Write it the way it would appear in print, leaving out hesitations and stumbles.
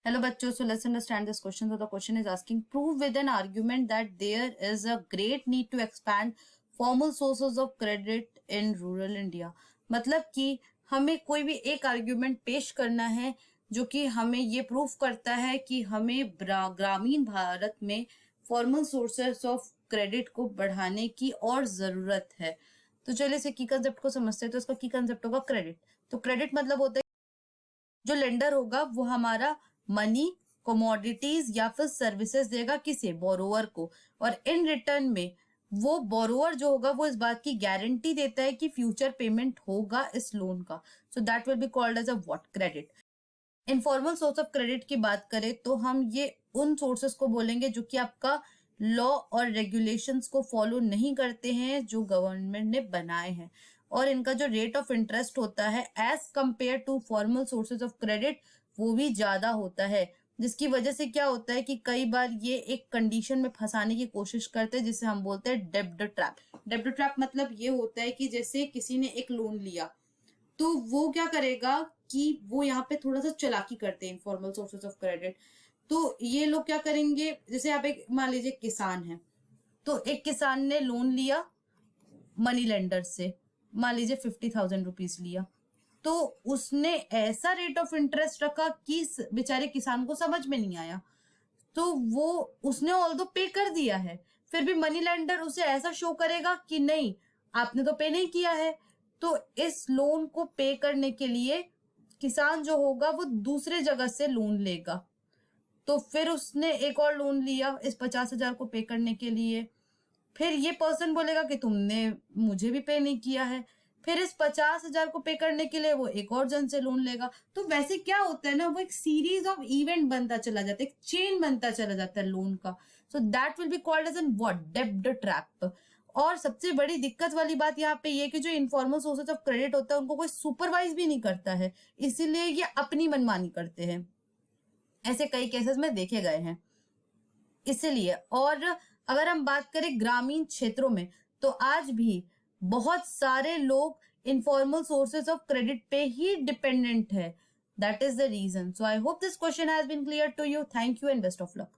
Hello bachcho, so let's understand this question. So the question is asking, prove with an argument that there is a great need to expand formal sources of credit in rural India. मतलब कि हमें कोई भी एक argument पेश करना है जो कि हमें ये प्रूफ करता है कि हमें ग्रामीण भारत में फॉर्मल सोर्सेस ऑफ क्रेडिट को बढ़ाने की और जरूरत है। तो चलिए इसे की कंसेप्ट को समझते हैं। तो इसका की कंसेप्ट होगा क्रेडिट। तो क्रेडिट मतलब होता है जो लेंडर होगा वो हमारा मनी, कमोडिटीज या फिर सर्विसेज देगा किसे, बोरोवर को, और इन रिटर्न में वो बोरोवर जो होगा वो इस बात की गारंटी देता है कि फ्यूचर पेमेंट होगा इस लोन का। So that will be called as a what, credit. Informal source of credit की बात करें तो हम ये उन सोर्सेस को बोलेंगे जो कि आपका लॉ और रेगुलेशंस को फॉलो नहीं करते हैं जो गवर्नमेंट ने बनाए हैं, और इनका जो रेट ऑफ इंटरेस्ट होता है as compare to formal sources of credit वो भी ज्यादा होता है, जिसकी वजह से क्या होता है कि कई बार ये एक कंडीशन में फंसाने की कोशिश करते हैं जिसे हम बोलते हैं डेब्ट ट्रैप। डेब्ट ट्रैप मतलब ये होता है कि जैसे किसी ने एक लोन लिया तो वो क्या करेगा कि वो यहाँ पे थोड़ा सा चालाकी करते हैं इनफॉर्मल सोर्सेज ऑफ क्रेडिट। तो ये लोग क्या करेंगे, जैसे आप एक मान लीजिए किसान है, तो एक किसान ने लोन लिया मनी लेंडर से, मान लीजिए 50,000 रुपीज लिया, तो उसने ऐसा रेट ऑफ इंटरेस्ट रखा कि बेचारे किसान को समझ में नहीं आया। तो वो उसने ऑल्दो पे कर दिया है, फिर भी मनी लेंडर उसे ऐसा शो करेगा कि नहीं आपने तो पे नहीं किया है। तो इस लोन को पे करने के लिए किसान जो होगा वो दूसरे जगह से लोन लेगा। तो फिर उसने एक और लोन लिया इस 50,000 को पे करने के लिए। फिर ये पर्सन बोलेगा कि तुमने मुझे भी पे नहीं किया है। फिर इस 50,000 को पे करने के लिए वो एक और जन से लोन लेगा। तो वैसे क्या होता है ना, वो एक सीरीज ऑफ इवेंट बनता चला जाता है, एक चेन बनता चला जाता है लोन का। So that will be called as an what, डेब्ट ट्रैप। और सबसे बड़ी दिक्कत वाली बात यहाँ पे ये कि जो इनफॉर्मल सोर्सेज ऑफ क्रेडिट होता है उनको कोई सुपरवाइज भी नहीं करता है, इसीलिए ये अपनी मनमानी करते हैं। ऐसे कई केसेस में देखे गए हैं इसलिए। और अगर हम बात करें ग्रामीण क्षेत्रों में तो आज भी बहुत सारे लोग इनफॉर्मल सोर्सेज ऑफ क्रेडिट पे ही डिपेंडेंट है। That is the reason. So I hope this question has been clear to you. Thank you and best of luck.